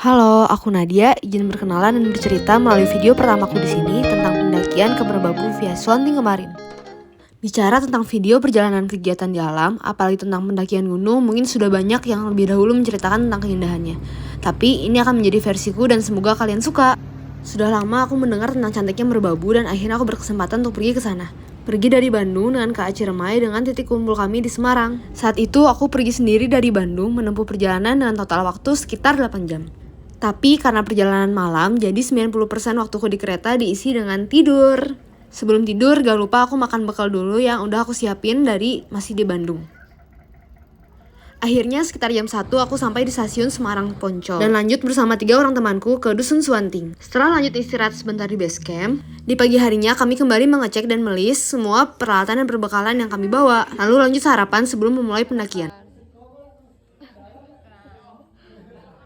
Halo, aku Nadia. Izin berkenalan dan bercerita melalui video pertamaku di sini tentang pendakian ke Merbabu via Swanting kemarin. Bicara tentang video perjalanan kegiatan di alam, apalagi tentang pendakian gunung, mungkin sudah banyak yang lebih dahulu menceritakan tentang keindahannya. Tapi ini akan menjadi versiku dan semoga kalian suka. Sudah lama aku mendengar tentang cantiknya Merbabu dan akhirnya aku berkesempatan untuk pergi ke sana. Pergi dari Bandung dengan KA Ciremai dengan titik kumpul kami di Semarang. Saat itu aku pergi sendiri dari Bandung menempuh perjalanan dengan total waktu sekitar 8 jam. Tapi karena perjalanan malam, jadi 90% waktuku di kereta diisi dengan tidur. Sebelum tidur, gak lupa aku makan bekal dulu yang udah aku siapin dari masih di Bandung. Akhirnya sekitar jam 1 aku sampai di stasiun Semarang Poncol dan lanjut bersama 3 orang temanku ke Dusun Swanting. Setelah lanjut istirahat sebentar di base camp, di pagi harinya kami kembali mengecek dan melis semua peralatan dan perbekalan yang kami bawa. Lalu lanjut sarapan sebelum memulai pendakian.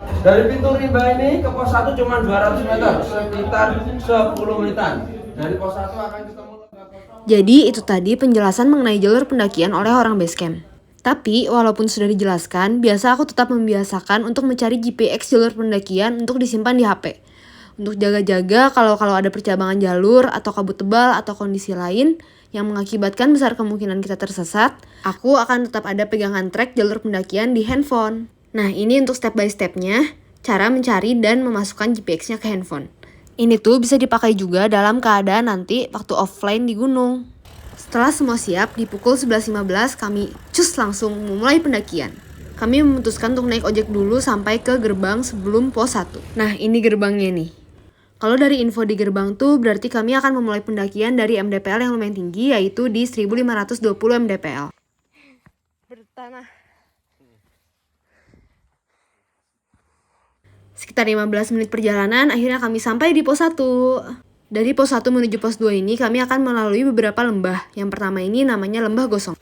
Dari pintu rimba ini ke pos 1 cuma 200 meter, sekitar 10 menitan. Dari pos 1 akan ketemu. Jadi itu tadi penjelasan mengenai jalur pendakian oleh orang base camp. Tapi walaupun sudah dijelaskan, biasa aku tetap membiasakan untuk mencari GPX jalur pendakian untuk disimpan di HP. Untuk jaga-jaga kalau ada percabangan jalur atau kabut tebal atau kondisi lain yang mengakibatkan besar kemungkinan kita tersesat, aku akan tetap ada pegangan track jalur pendakian di handphone. Nah, ini untuk step by stepnya, cara mencari dan memasukkan GPX-nya ke handphone. Ini tuh bisa dipakai juga dalam keadaan nanti waktu offline di gunung. Setelah semua siap, di pukul 11.15 kami langsung memulai pendakian. Kami memutuskan untuk naik ojek dulu sampai ke gerbang sebelum pos 1. Nah, ini gerbangnya nih. Kalau dari info di gerbang tuh berarti kami akan memulai pendakian dari MDPL yang lumayan tinggi, yaitu di 1520 MDPL. Bertanah. Sekitar 15 menit perjalanan, akhirnya kami sampai di pos 1. Dari pos 1 menuju pos 2 ini, kami akan melalui beberapa lembah. Yang pertama ini namanya Lembah Gosong.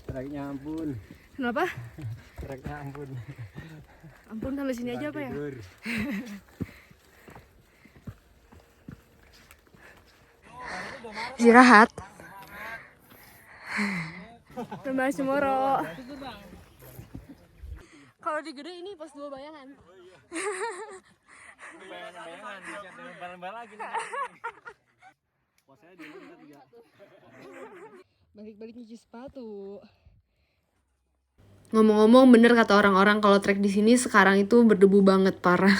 Treknya ampun. Kenapa? Treknya ampun. Ampun, sampai sini aja apa ya? Istirahat. Lembah Cemoro. Kalau di gede ini pos 2 bayangan. Bayangan, lembah lagi nih. Posnya dulu kita 3. Balik-balik nyuci sepatu. Ngomong-ngomong bener kata orang-orang kalau trek di sini sekarang itu berdebu banget parah.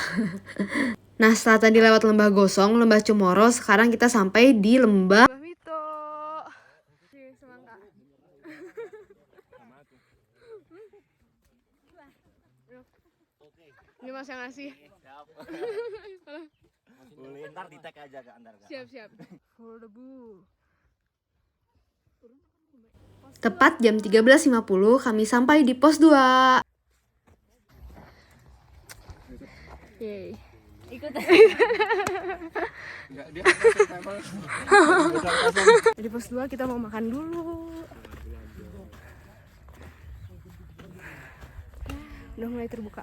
Nah, setelah tadi lewat Lembah Gosong, Lembah Cemoro, sekarang kita sampai di Lembah Mito. Semangka. Ini Mas yang ngasih. Siap. Boleh ntar di tag aja ke antar. Siap. Full debu. Tepat jam 13.50 kami sampai di pos 2. Yeay. Ikut. Enggak dia. Di pos 2 kita mau makan dulu. Udah mulai terbuka.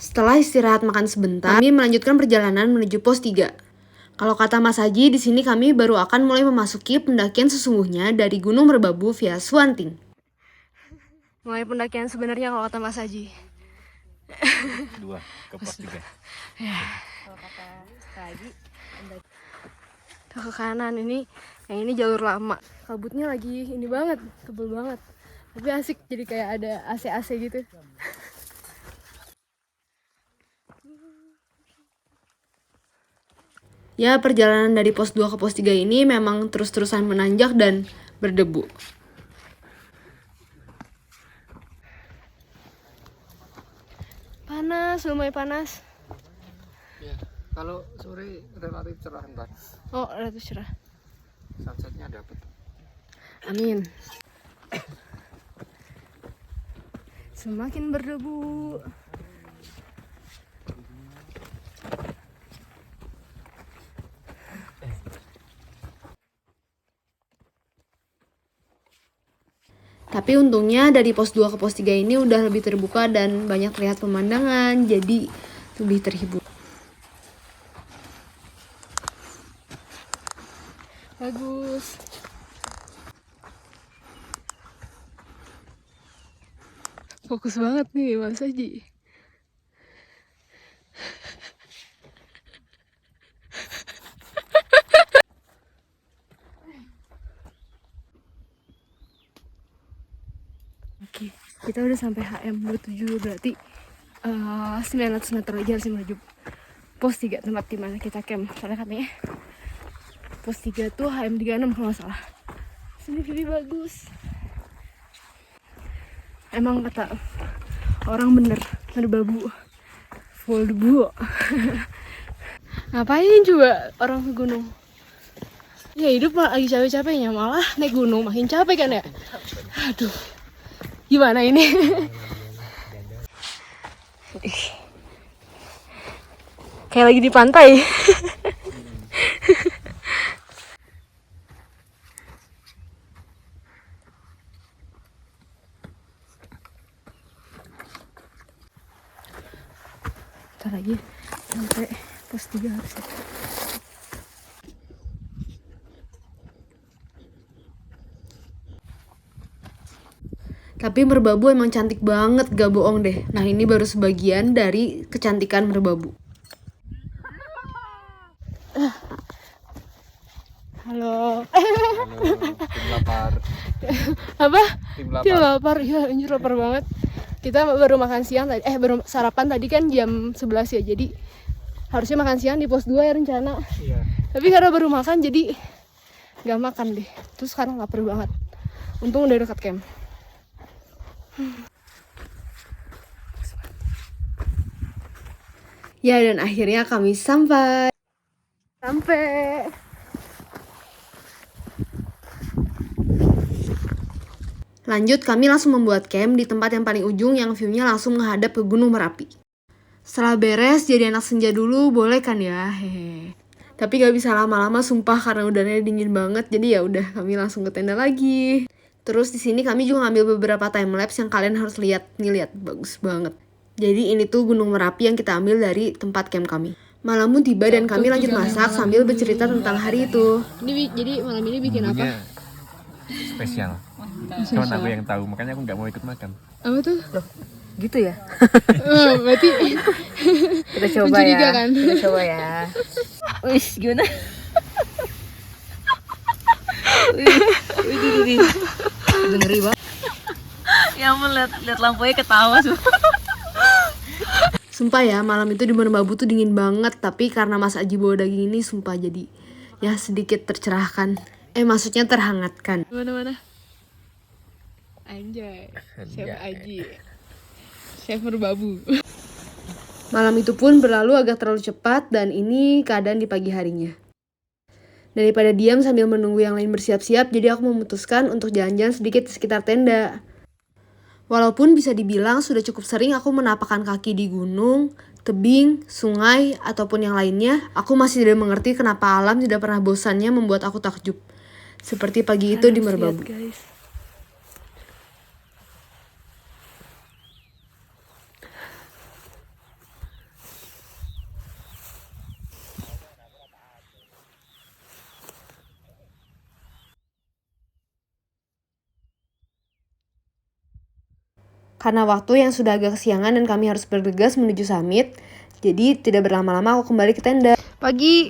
Setelah istirahat makan sebentar, kami melanjutkan perjalanan menuju pos 3. Kalau kata Mas Haji, di sini kami baru akan mulai memasuki pendakian sesungguhnya dari Gunung Merbabu via Swanting. Mulai pendakian sebenarnya kalau kata Mas Haji. 2 ke pos 3. Ya. Kalau kata Haji, ke kanan ini, yang ini jalur lama. Kabutnya lagi ini banget, tebel banget. Tapi asik, jadi kayak ada AC-AC gitu. Ya, perjalanan dari pos 2 ke pos 3 ini memang terus-terusan menanjak dan berdebu. Panas, lumayan panas. Ya, kalau sore relatif cerah ntar. Oh, relatif cerah. Sunsetnya dapet. Amin. Semakin berdebu. Tapi untungnya dari pos 2 ke pos 3 ini udah lebih terbuka dan banyak terlihat pemandangan, jadi lebih terhibur. Bagus. Fokus banget nih Mas Haji. Oke, kita udah sampai HM 27, berarti 900 meter lagi harus menuju pos 3, tempat dimana kita camp. Soalnya katanya pos 3 tuh HM 36 kalau nggak salah. Sini view bagus. Emang kata orang bener, merbabu full debu. Ngapain coba orang ke gunung? Ya hidup lagi capek-capeknya, malah naik gunung makin capek kan ya. Aduh, gimana ini? Kayak lagi di pantai. Ntar lagi sampai pos 3 harusnya. Tapi merbabu emang cantik banget, gak bohong deh. Nah ini baru sebagian dari kecantikan merbabu. Halo. Tim lapar. Apa? Tim lapar. Tim lapar, ya anjir lapar banget. Kita baru makan siang tadi, baru sarapan tadi kan jam 11 ya. Jadi harusnya makan siang di pos 2 ya rencana. Iya. Tapi karena baru makan jadi gak makan deh. Terus sekarang lapar banget. Untung udah dekat camp. Ya dan akhirnya kami sampai. Lanjut kami langsung membuat camp di tempat yang paling ujung yang view-nya langsung menghadap ke Gunung Merapi. Setelah beres jadi anak senja dulu boleh kan ya, hehe. Tapi gak bisa lama-lama sumpah karena udaranya dingin banget, jadi ya udah kami langsung ke tenda lagi. Terus di sini kami juga ngambil beberapa time lapse yang kalian harus lihat, nih lihat bagus banget. Jadi ini tuh Gunung Merapi yang kita ambil dari tempat camp kami. Malam pun tiba dan kami lanjut masak sambil bercerita tentang hari itu. Ini jadi malam ini bikin Bumbunya apa? spesial. Cuman aku yang tahu, makanya aku nggak mau ikut makan. Apa tuh? Loh, gitu ya? Berarti Kita coba mencurigakan ya. kan? Kita coba ya. Wih, gimana? Wih. Udah ngeri banget. Ya ampun, lihat lampunya ketawa tuh. Sumpah ya, malam itu di Merbabu tuh dingin banget. Tapi karena Mas Aji bawa daging ini, sumpah jadi ya sedikit tercerahkan. Maksudnya terhangatkan. Mana-mana? Anjay, Chef Aji, Chef Merbabu. Malam itu pun berlalu agak terlalu cepat dan ini keadaan di pagi harinya. Daripada diam sambil menunggu yang lain bersiap-siap, jadi aku memutuskan untuk jalan-jalan sedikit di sekitar tenda. Walaupun bisa dibilang sudah cukup sering aku menapakkan kaki di gunung, tebing, sungai, ataupun yang lainnya, aku masih tidak mengerti kenapa alam tidak pernah bosannya membuat aku takjub. Seperti pagi itu di Merbabu. Karena waktu yang sudah agak kesiangan dan kami harus bergegas menuju summit, jadi tidak berlama-lama aku kembali ke tenda. Pagi.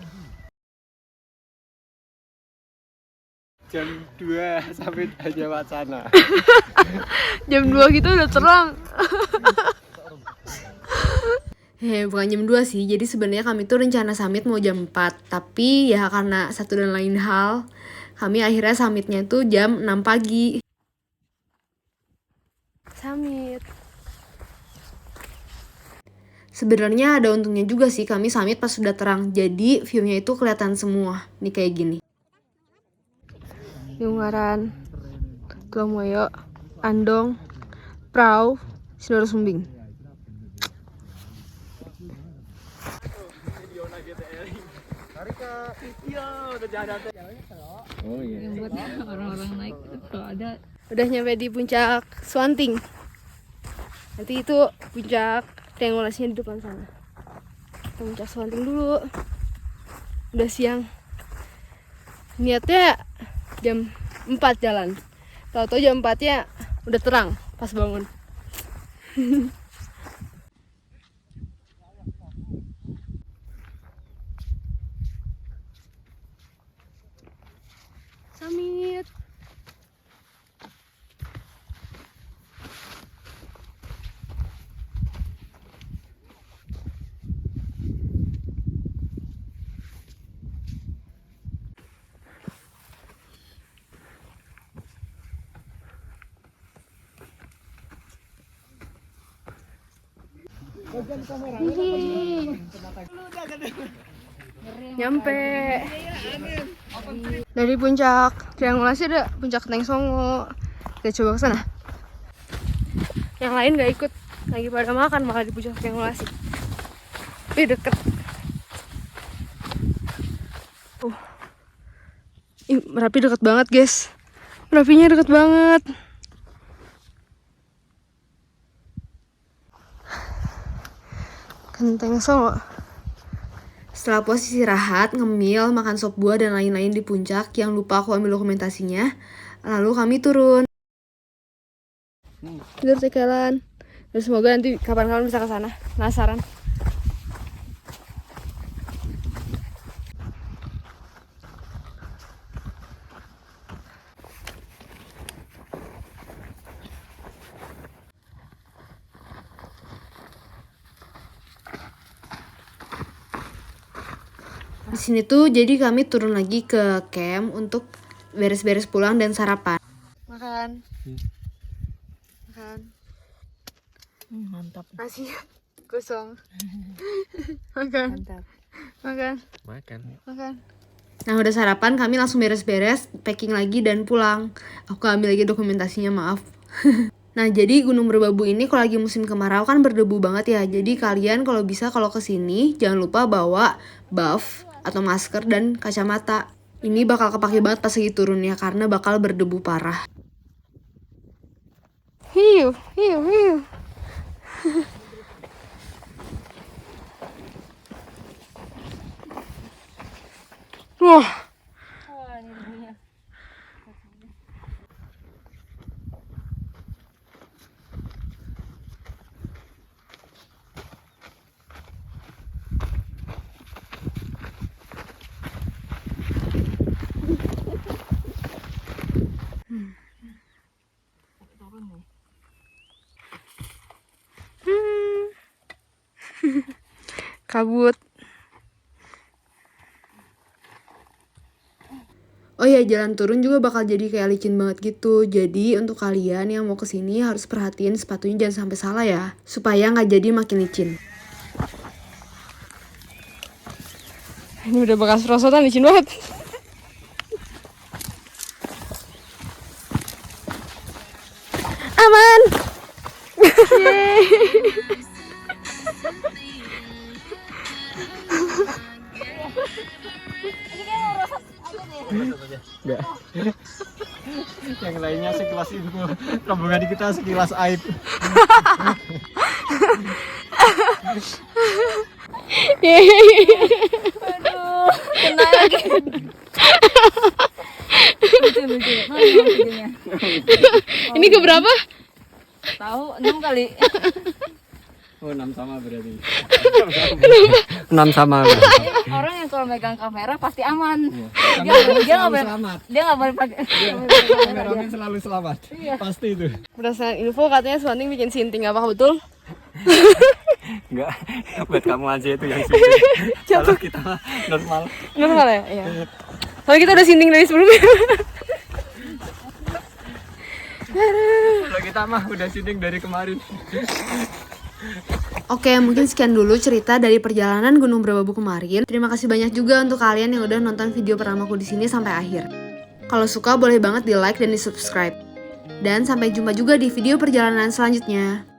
Jam 2 sampai aja wacana. Jam 2 gitu udah terang. Bukan jam 2 sih. Jadi sebenarnya kami tuh rencana summit mau jam 4. Tapi ya karena satu dan lain hal, kami akhirnya summitnya tuh jam 6 pagi. Summit. Sebenarnya ada untungnya juga sih kami summit pas sudah terang. Jadi view-nya itu kelihatan semua. Nih kayak gini. Ungaran, Tuamoyo, Andong, Prau, Sinoro Sumbing. Oh iya. Yang buat orang-orang naik kalau ada. Udah nyampe di puncak Swanting. Nanti itu puncak triangulasinya di depan sana. Kita puncak Swanting dulu. Udah siang. Niatnya jam 4 jalan. Tahu-tahu jam 4-nya udah terang pas bangun. Summit. Nyampe dari puncak triangulasi, ada puncak Teng Songo. Kita coba ke sana. Yang lain gak ikut, lagi pada makan malah di puncak triangulasi. Tapi deket. Merapi deket banget guys. Merapinya deket banget. Teng Songo. Setelah posisi istirahat, ngemil, makan sop buah dan lain-lain di puncak yang lupa aku ambil dokumentasinya, lalu kami turun. Tidur tekelan. Dan semoga nanti kapan-kapan bisa ke sana. Penasaran. Di sini tuh jadi kami turun lagi ke camp untuk beres-beres pulang dan sarapan. Makan. Makan. Mantap. Nasi kosong. Makan. Mantap. Makan. Makan. Nah udah sarapan, kami langsung beres-beres, packing lagi dan pulang. Aku ambil lagi dokumentasinya, maaf. Nah jadi Gunung Merbabu ini kalau lagi musim kemarau kan berdebu banget ya. Jadi kalian kalau bisa kalau kesini jangan lupa bawa buff atau masker dan kacamata. Ini bakal kepake banget pas lagi turunnya karena bakal berdebu parah. Hiu. Wah. Kabut. Oh ya, jalan turun juga bakal jadi kayak licin banget gitu. Jadi untuk kalian yang mau kesini harus perhatiin sepatunya jangan sampai salah ya, supaya nggak jadi makin licin. Ini udah bekas rosotan, licin banget. Aman. Enggak. Yang lainnya sekilas info, rombongan kita sekilas aib. Aduh, kena lagi. Lucu. Mana videonya? Ini keberapa? Tahu 6 kali. Oh, 6 sama berarti. 6 sama. Orang yang kalau megang kamera pasti aman. Dia nggak boleh selamat. Dia nggak boleh pakai. Kameramen selalu selamat. Pasti itu. Berdasarkan info katanya Swanting bikin sinting, apakah betul? Enggak, buat kamu aja itu yang sini. Kalau kita normal. Normal ya? Iya. Soalnya kita udah sinting dari sebelumnya. Kalau kita mah udah syuting dari kemarin. Oke, mungkin sekian dulu cerita dari perjalanan Gunung Merbabu kemarin. Terima kasih banyak juga untuk kalian yang udah nonton video pertamaku di sini sampai akhir. Kalau suka boleh banget di like dan di subscribe. Dan sampai jumpa juga di video perjalanan selanjutnya.